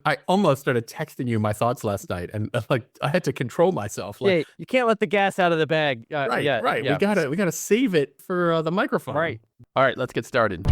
I almost started texting you my thoughts last night, and like I had to control myself. Like, Yeah, you can't let the gas out of the bag. right. Yeah. We gotta save it for the microphone. Right. All right, let's get started.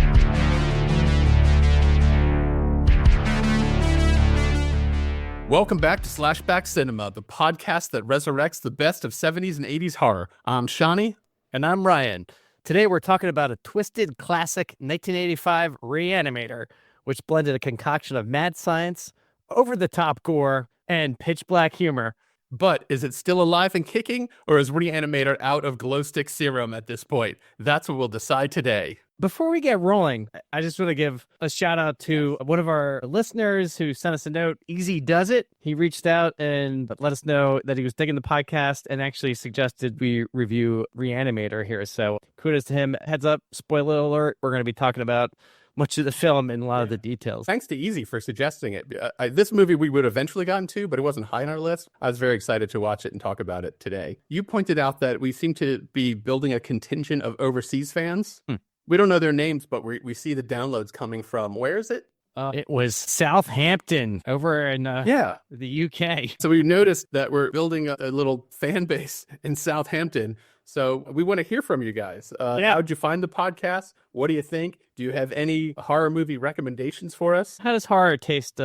Welcome back to SlashBack Cinema, the podcast that resurrects the best of 70s and 80s horror. I'm Shawnee. And I'm Ryan. Today we're talking about a twisted classic 1985 Re-Animator, which blended a concoction of mad science, over-the-top gore, and pitch-black humor. But is it still alive and kicking, or is Re-Animator out of glow stick serum at this point? That's what we'll decide today. Before we get rolling, I just want to give a shout out to one of our listeners who sent us a note, Easy Does It. He reached out and let us know that he was digging the podcast and actually suggested we review Re-Animator here. So kudos to him. Heads up, spoiler alert, we're going to be talking about much of the film and a lot of the details. Thanks to Easy for suggesting it. This movie we would have eventually gotten to, but it wasn't high on our list. I was very excited to watch it and talk about it today. You pointed out that we seem to be building a contingent of overseas fans. We don't know their names, but we see the downloads coming from, where is it? It was Southampton over in the UK. So we noticed that we're building a little fan base in Southampton. So we want to hear from you guys. How'd you find the podcast? What do you think? Do you have any horror movie recommendations for us? How does horror taste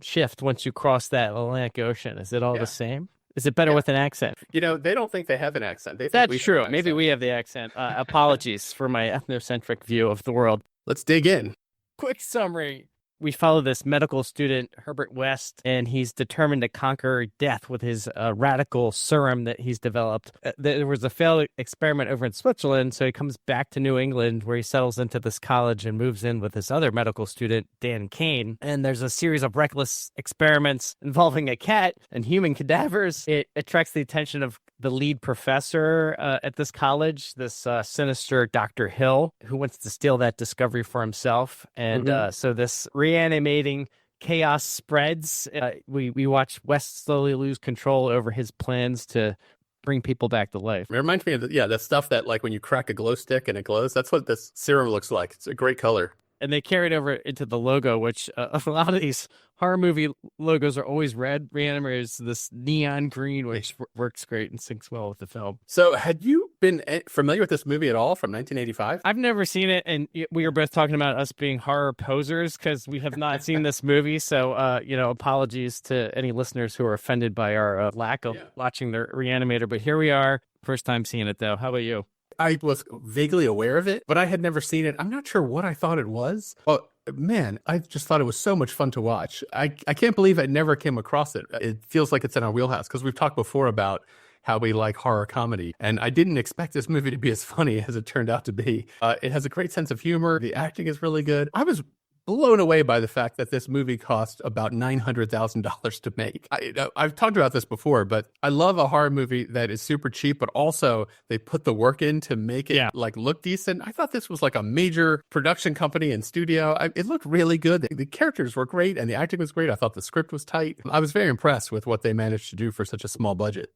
shift once you cross that Atlantic Ocean? Is it all the same? Is it better with an accent? You know, they don't think they have an accent. They think That's true. Maybe we have the accent. Apologies for my ethnocentric view of the world. Let's dig in. Quick summary. We follow this medical student, Herbert West, and he's determined to conquer death with his radical serum that he's developed. There was a failed experiment over in Switzerland, so he comes back to New England where he settles into this college and moves in with this other medical student, Dan Kane. And there's a series of reckless experiments involving a cat and human cadavers. It attracts the attention of the lead professor at this college, this sinister Dr. Hill, who wants to steal that discovery for himself. And so this reanimating chaos spreads. We watch West slowly lose control over his plans to bring people back to life. It reminds me of the stuff that, like, when you crack a glow stick and it glows, that's what this serum looks like. It's a great color. And they carried over into the logo, which a lot of these horror movie logos are always red. Re-Animator is this neon green, which works great and syncs well with the film. So had you been familiar with this movie at all from 1985? I've never seen it, and we were both talking about us being horror posers because we have not seen this movie. So, apologies to any listeners who are offended by our lack of watching the Re-Animator. But here we are. First time seeing it, though. How about you? I was vaguely aware of it, but I had never seen it. I'm not sure what I thought it was. Oh, man, I just thought it was so much fun to watch. I can't believe I never came across it. It feels like it's in our wheelhouse because we've talked before about how we like horror comedy. And I didn't expect this movie to be as funny as it turned out to be. It has a great sense of humor. The acting is really good. I was blown away by the fact that this movie cost about $900,000 to make. I've talked about this before, but I love a horror movie that is super cheap, but also they put the work in to make it look decent. I thought this was like a major production company and studio. It looked really good. The characters were great and the acting was great. I thought the script was tight. I was very impressed with what they managed to do for such a small budget.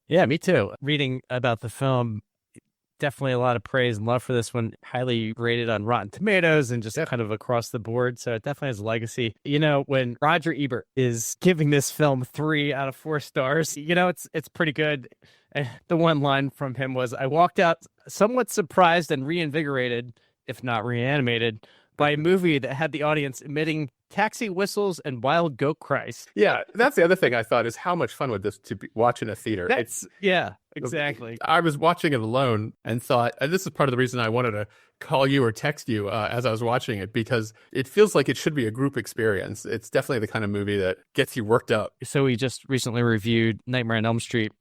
Yeah, me too. Reading about the film, definitely a lot of praise and love for this one. Highly rated on Rotten Tomatoes and just kind of across the board. So it definitely has a legacy. You know, when Roger Ebert is giving this film 3 out of 4 stars, it's pretty good. The one line from him was, "I walked out somewhat surprised and reinvigorated, if not reanimated, by a movie that had the audience emitting taxi whistles and wild goat cries." Yeah, that's the other thing I thought is how much fun would this to be watch in a theater? Exactly. I was watching it alone and thought, and this is part of the reason I wanted to call you or text you as I was watching it, because it feels like it should be a group experience. It's definitely the kind of movie that gets you worked up. So we just recently reviewed Nightmare on Elm Street.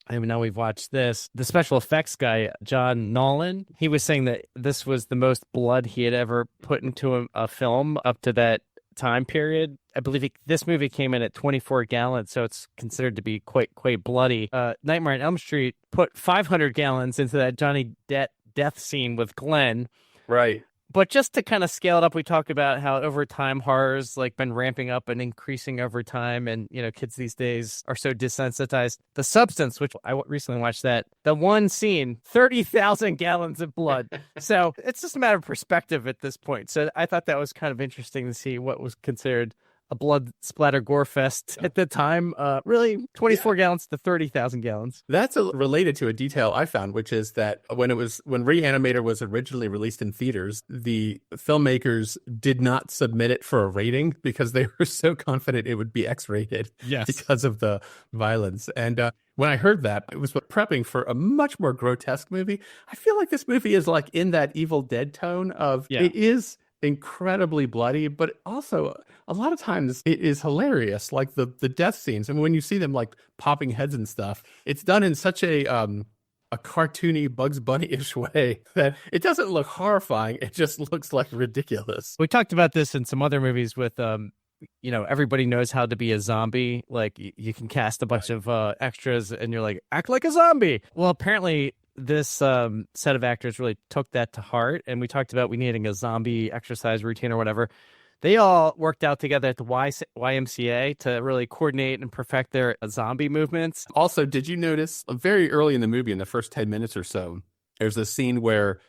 And now we've watched this. The special effects guy, John Nolan, he was saying that this was the most blood he had ever put into a film up to that time period. I believe this movie came in at 24 gallons, so it's considered to be quite bloody. Nightmare on Elm Street put 500 gallons into that Johnny death scene with Glenn. Right. But just to kind of scale it up, we talk about how over time horror's like been ramping up and increasing over time. And, kids these days are so desensitized. The Substance, which I recently watched the one scene, 30,000 gallons of blood. So it's just a matter of perspective at this point. So I thought that was kind of interesting to see what was considered a blood splatter gore fest at the time. Really, 24 gallons to 30,000 gallons. That's related to a detail I found, which is that when Re-Animator was originally released in theaters, the filmmakers did not submit it for a rating because they were so confident it would be X-rated because of the violence. And when I heard that, I was prepping for a much more grotesque movie. I feel like this movie is like in that Evil Dead tone of it is incredibly bloody, but also a lot of times it is hilarious, like the death scenes. And when you see them like popping heads and stuff, it's done in such a cartoony Bugs Bunny-ish way that it doesn't look horrifying. It just looks like ridiculous. We talked about this in some other movies with everybody knows how to be a zombie. Like you can cast a bunch of extras and you're like, act like a zombie. Well, apparently this set of actors really took that to heart, and we talked about we needing a zombie exercise routine or whatever. They all worked out together at the YMCA to really coordinate and perfect their zombie movements. Also, did you notice very early in the movie, in the first 10 minutes or so, there's a scene where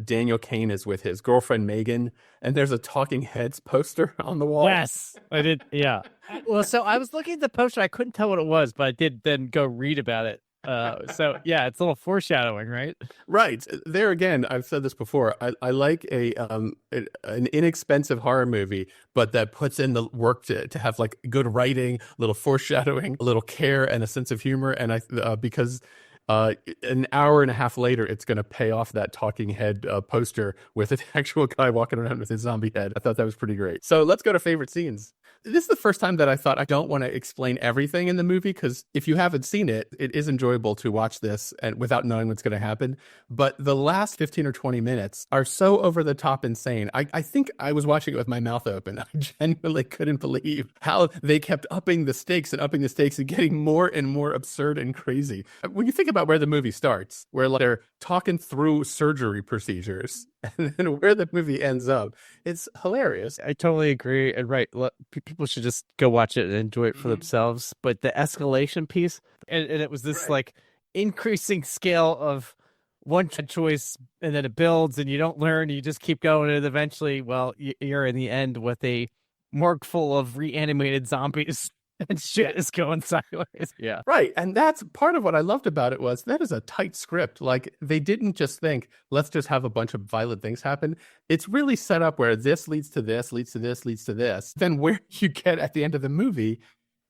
Daniel Cain is with his girlfriend Megan, and there's a Talking Heads poster on the wall. Yes, I did. Yeah. Well, so I was looking at the poster. I couldn't tell what it was, but I did then go read about it. So yeah, it's a little foreshadowing, right? Right. There again, I've said this before. I like an inexpensive horror movie, but that puts in the work to have like good writing, a little foreshadowing, a little care, and a sense of humor. And because an hour and a half later, it's going to pay off that talking head poster with an actual guy walking around with his zombie head. I thought that was pretty great. So let's go to favorite scenes. This is the first time that I thought I don't want to explain everything in the movie, because if you haven't seen it, it is enjoyable to watch this and without knowing what's going to happen. But the last 15 or 20 minutes are so over the top insane. I think I was watching it with my mouth open. I genuinely couldn't believe how they kept upping the stakes and getting more and more absurd and crazy. When you think about where the movie starts, where like they're talking through surgery procedures, and then where the movie ends up, it's hilarious. I totally agree. And right, people should just go watch it and enjoy it for themselves. But the escalation piece, and it was this like increasing scale of one choice, and then it builds, and you don't learn. You just keep going, and eventually, well, you're in the end with a morgue full of reanimated zombies. And shit is going sideways. Yeah. Right. And that's part of what I loved about it was that is a tight script. Like they didn't just think, let's just have a bunch of violent things happen. It's really set up where this leads to this, leads to this, leads to this. Then where you get at the end of the movie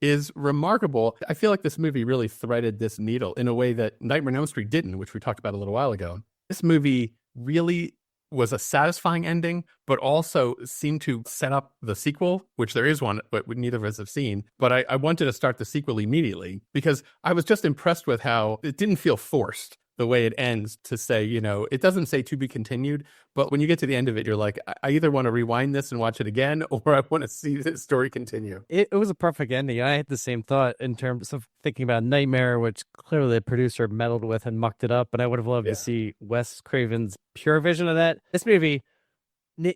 is remarkable. I feel like this movie really threaded this needle in a way that Nightmare on Elm Street didn't, which we talked about a little while ago. This movie really was a satisfying ending, but also seemed to set up the sequel, which there is one, but neither of us have seen. But I wanted to start the sequel immediately because I was just impressed with how it didn't feel forced the way it ends to say, it doesn't say to be continued, but when you get to the end of it, you're like, I either want to rewind this and watch it again, or I want to see this story continue. It was a perfect ending. I had the same thought in terms of thinking about Nightmare, which clearly the producer meddled with and mucked it up, but I would have loved to see Wes Craven's pure vision of that. This movie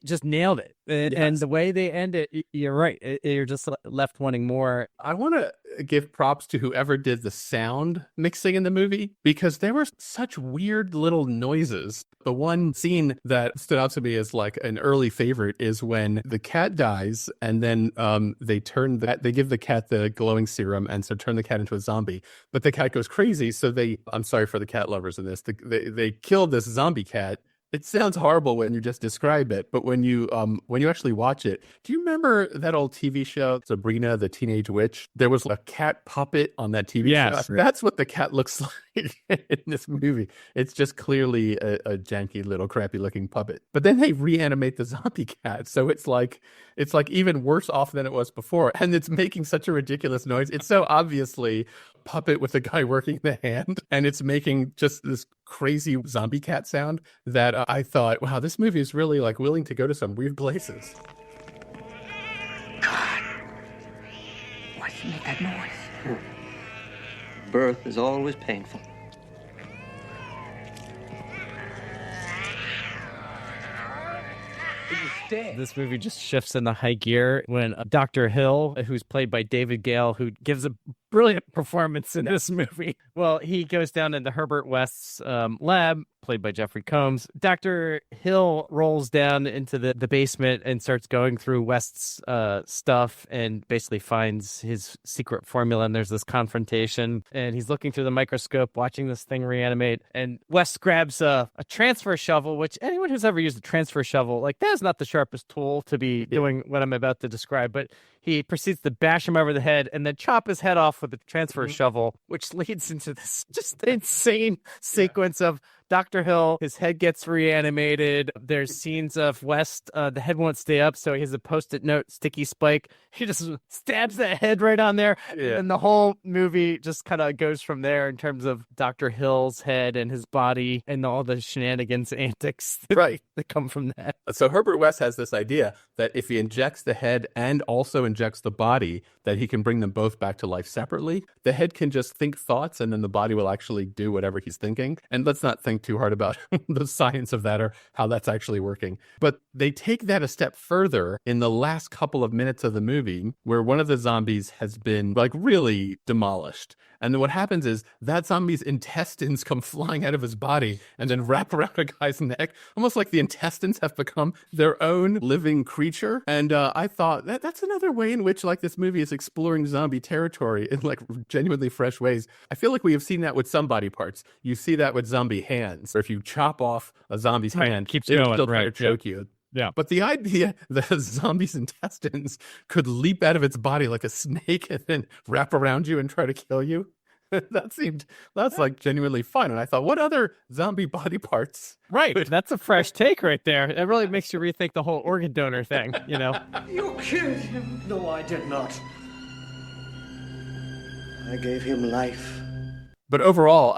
just nailed it. And the way they end it, you're right. You're just left wanting more. I want to give props to whoever did the sound mixing in the movie, because there were such weird little noises. The one scene that stood out to me as like an early favorite is when the cat dies, and then they give the cat the glowing serum, and so turn the cat into a zombie. But the cat goes crazy, so I'm sorry for the cat lovers in this. They killed this zombie cat. It sounds horrible when you just describe it, but when you actually watch it, do you remember that old TV show, Sabrina the Teenage Witch? There was a cat puppet on that TV show. That's what the cat looks like in this movie. It's just clearly a janky little crappy looking puppet. But then they reanimate the zombie cat, so it's like even worse off than it was before, and it's making such a ridiculous noise. It's so obviously puppet with a guy working the hand, and it's making just this crazy zombie cat sound that I thought, wow, this movie is really like willing to go to some weird places. God, why does he make that noise? Birth is always painful. This movie just shifts into high gear when Dr. Hill, who's played by David Gale, who gives a brilliant performance in this movie. Well, he goes down into Herbert West's lab played by Jeffrey Combs. Dr. Hill rolls down into the basement and starts going through West's stuff and basically finds his secret formula. And there's this confrontation, and he's looking through the microscope, watching this thing reanimate. And West grabs a transfer shovel, which anyone who's ever used a transfer shovel, like, that is not the sharpest tool to be doing what I'm about to describe. But he proceeds to bash him over the head and then chop his head off with the transfer shovel, which leads into this just insane sequence of Dr. Hill, his head gets reanimated. There's scenes of West, the head won't stay up, so he has a Post-it note, sticky spike. He just stabs that head right on there. Yeah. And the whole movie just kind of goes from there in terms of Dr. Hill's head and his body and all the shenanigans, antics that come from that. So Herbert West has this idea that if he injects the head and also injects the body, that he can bring them both back to life separately. The head can just think thoughts, and then the body will actually do whatever he's thinking. And let's not think too hard about the science of that or how that's actually working. But they take that a step further in the last couple of minutes of the movie, where one of the zombies has been like really demolished. And then what happens is that zombie's intestines come flying out of his body and then wrap around a guy's neck, almost like the intestines have become their own living creature. And I thought that's another way in which like this movie is exploring zombie territory in like genuinely fresh ways. I feel like we have seen that with some body parts. You see that with zombie hands, or if you chop off a zombie's hand, keeps it'll going, still try to choke you. Yeah. But the idea that a zombie's intestines could leap out of its body like a snake and then wrap around you and try to kill you, that's like genuinely fun. And I thought, what other zombie body parts? Right. That's a fresh take right there. It really makes you rethink the whole organ donor thing, you know? You killed him. No, I did not. I gave him life. But overall,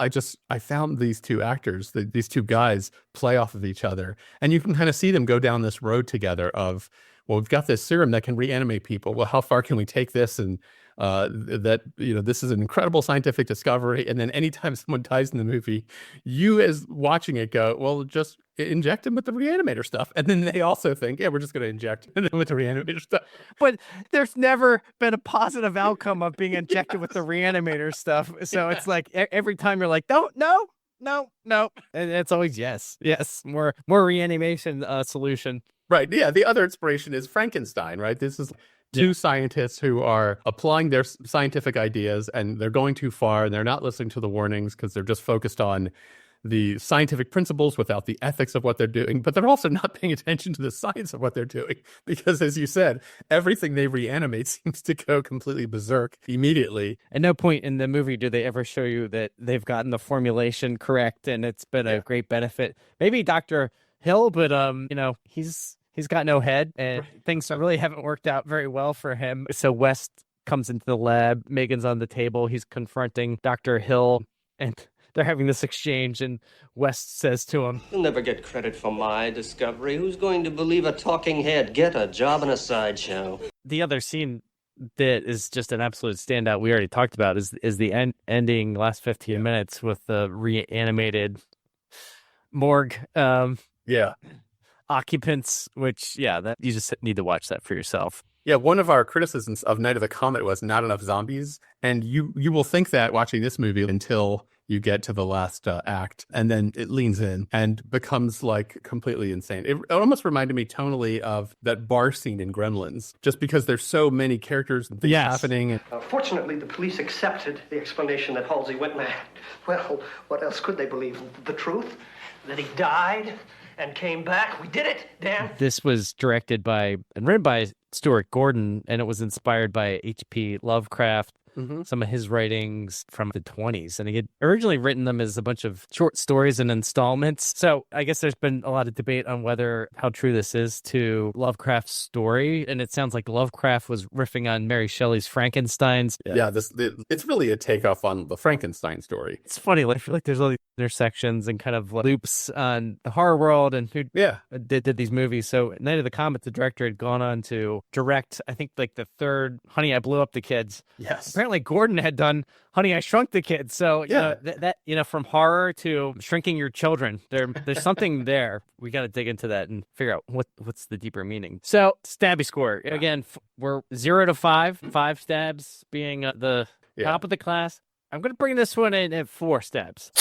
I found these two actors, these two guys, play off of each other. And you can kind of see them go down this road together of, well, we've got this serum that can reanimate people. Well, how far can we take this? And this is an incredible scientific discovery. And then anytime someone dies in the movie, you as watching it go, well, just inject him with the Re-Animator stuff. And then they also think, yeah, we're just going to inject him with the Re-Animator stuff. But there's never been a positive outcome of being injected with the Re-Animator stuff. So it's like every time you're like, no. And it's always yes, more reanimation solution. Right. Yeah. The other inspiration is Frankenstein, right? This is two scientists who are applying their scientific ideas, and they're going too far, and they're not listening to the warnings because they're just focused on the scientific principles without the ethics of what they're doing. But they're also not paying attention to the science of what they're doing because, as you said, everything they reanimate seems to go completely berserk immediately. At no point in the movie do they ever show you that they've gotten the formulation correct and it's been a great benefit. Maybe Dr. Hill, but he's got no head, and things really haven't worked out very well for him. So West comes into the lab. Megan's on the table. He's confronting Dr. Hill, and they're having this exchange, and West says to him, "You'll never get credit for my discovery. Who's going to believe a talking head? Get a job in a sideshow." The other scene that is just an absolute standout we already talked about is the ending last 15 minutes with the reanimated morgue. Occupants, which that you just need to watch that for yourself. Yeah, one of our criticisms of Night of the Comet was not enough zombies, and you will think that watching this movie until you get to the last act, and then it leans in and becomes like completely insane. It almost reminded me tonally of that bar scene in Gremlins, just because there's so many characters and things happening. Fortunately, the police accepted the explanation that Halsey went mad. Well, what else could they believe? The truth? That he died and came back? We did it, Dan. This was directed by and written by Stuart Gordon, and it was inspired by H.P. Lovecraft, some of his writings from the 20s. And he had originally written them as a bunch of short stories and installments. So I guess there's been a lot of debate on how true this is to Lovecraft's story. And it sounds like Lovecraft was riffing on Mary Shelley's Frankensteins. Yeah, it's really a takeoff on the Frankenstein story. It's funny. I feel like there's all these intersections and kind of loops on the horror world and who did these movies. So Night of the Comet, the director, had gone on to direct, I think, like the third Honey, I Blew Up the Kids. Yes. Apparently Gordon had done Honey, I Shrunk the Kids. So that from horror to shrinking your children, there's something there. We got to dig into that and figure out what's the deeper meaning. So stabby score again. We're 0 to 5. 5 stabs being the top of the class. I'm going to bring this one in at 4 stabs.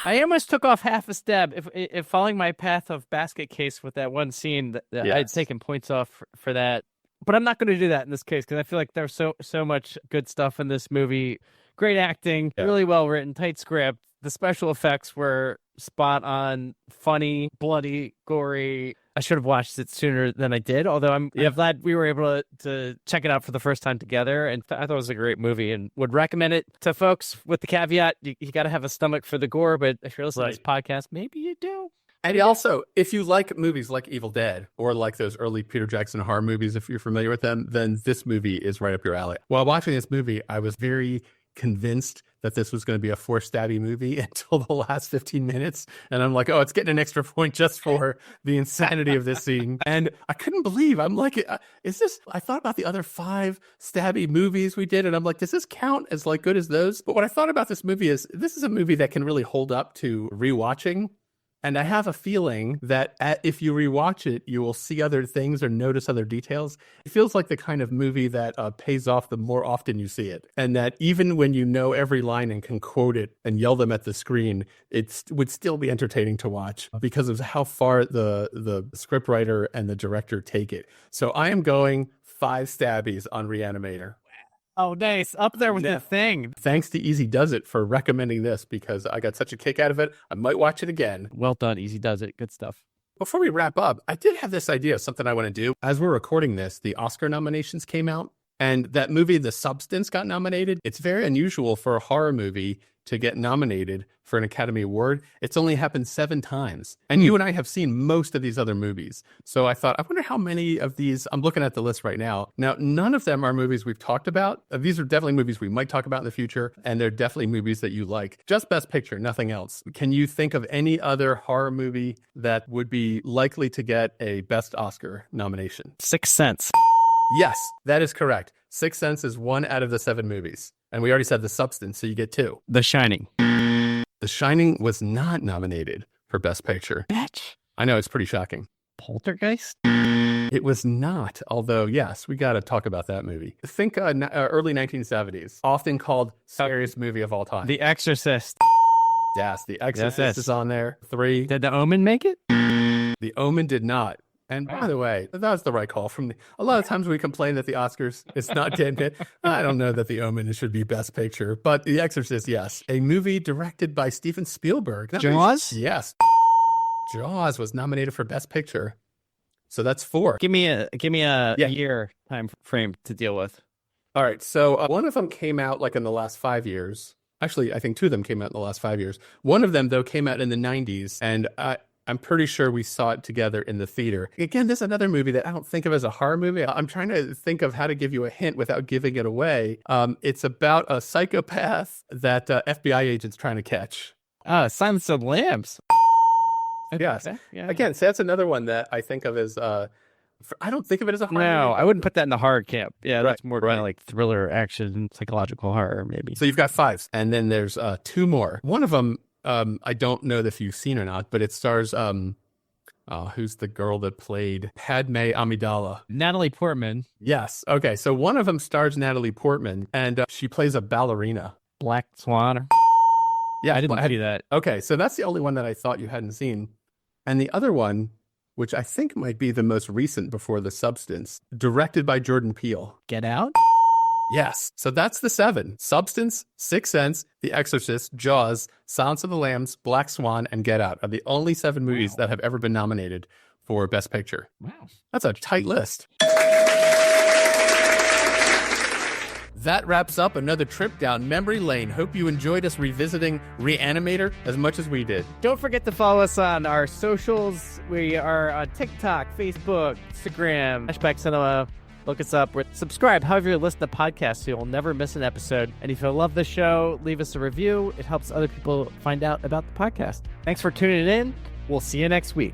I almost took off half a stab if following my path of basket case with that one scene that I'd taken points off for that. But I'm not going to do that in this case because I feel like there's so much good stuff in this movie. Great acting, really well written, tight script. The special effects were spot on, funny, bloody, gory. I should have watched it sooner than I did, although I'm glad we were able to check it out for the first time together. And I thought it was a great movie and would recommend it to folks with the caveat, you got to have a stomach for the gore, but if you're listening to this podcast, maybe you do. And also, if you like movies like Evil Dead or like those early Peter Jackson horror movies, if you're familiar with them, then this movie is right up your alley. While watching this movie, I was very convinced that this was going to be a forced stabby movie until the last 15 minutes. And I'm like, oh, it's getting an extra point just for the insanity of this scene. And I couldn't believe, I'm like, is this, I thought about the other 5 stabby movies we did. And I'm like, does this count as like good as those? But what I thought about this movie is this is a movie that can really hold up to rewatching. And I have a feeling that if you rewatch it, you will see other things or notice other details. It feels like the kind of movie that pays off the more often you see it. And that even when you know every line and can quote it and yell them at the screen, it would still be entertaining to watch because of how far the scriptwriter and the director take it. So I am going 5 stabbies on Re-Animator. Oh, nice. Up there with the thing. Thanks to Easy Does It for recommending this because I got such a kick out of it. I might watch it again. Well done. Easy Does It. Good stuff. Before we wrap up, I did have this idea of something I want to do. As we're recording this, the Oscar nominations came out and that movie, The Substance, got nominated. It's very unusual for a horror movie to get nominated for an Academy Award. It's only happened 7 times. And you and I have seen most of these other movies. So I thought, I wonder how many of these, I'm looking at the list right now. Now, none of them are movies we've talked about. These are definitely movies we might talk about in the future. And they're definitely movies that you like. Just Best Picture, nothing else. Can you think of any other horror movie that would be likely to get a Best Oscar nomination? Sixth Sense. Yes, that is correct. Sixth Sense is 1 out of the 7 movies. And we already said The Substance, so you get 2. The Shining. The Shining was not nominated for Best Picture. Bitch. I know, it's pretty shocking. Poltergeist? It was not, although, yes, we got to talk about that movie. Think early 1970s, often called scariest movie of all time. The Exorcist. Yes, The Exorcist is on there. 3. Did The Omen make it? The Omen did not. And by the way, that was the right call. A lot of times we complain that the Oscars is not getting it. I don't know that The Omen should be Best Picture, but The Exorcist, yes. A movie directed by Steven Spielberg. Jaws? Yes. Jaws was nominated for Best Picture. So that's 4. Give me a year time frame to deal with. All right. So one of them came out like in the last 5 years. Actually, I think 2 of them came out in the last 5 years. One of them, though, came out in the 90s. And I'm pretty sure we saw it together in the theater. Again, this is another movie that I don't think of as a horror movie. I'm trying to think of how to give you a hint without giving it away. It's about a psychopath that FBI agent's trying to catch. Silence of the Lambs. Yes. Yeah. Again, so that's another one that I think of as, I don't think of it as a horror movie. No, I wouldn't put that in the horror camp. Yeah, Right, that's more kind of like thriller, action, psychological horror, maybe. So you've got 5. And then there's 2 more. One of them, I don't know if you've seen or not, but it stars, who's the girl that played Padme Amidala? Natalie Portman. Yes. Okay. So one of them stars Natalie Portman, and she plays a ballerina. Black Swan. Yeah, I didn't see that. Okay. So that's the only one that I thought you hadn't seen. And the other one, which I think might be the most recent before The Substance, directed by Jordan Peele. Get Out? Yes. So that's the 7. Substance, Sixth Sense, The Exorcist, Jaws, Silence of the Lambs, Black Swan, and Get Out are the only 7 movies that have ever been nominated for Best Picture. Wow. That's a tight list. That wraps up another trip down memory lane. Hope you enjoyed us revisiting Re-Animator as much as we did. Don't forget to follow us on our socials. We are on TikTok, Facebook, Instagram, SlashBack Cinema. Look us up. Subscribe however you listen to podcasts so you'll never miss an episode. And if you love the show, leave us a review. It helps other people find out about the podcast. Thanks for tuning in. We'll see you next week.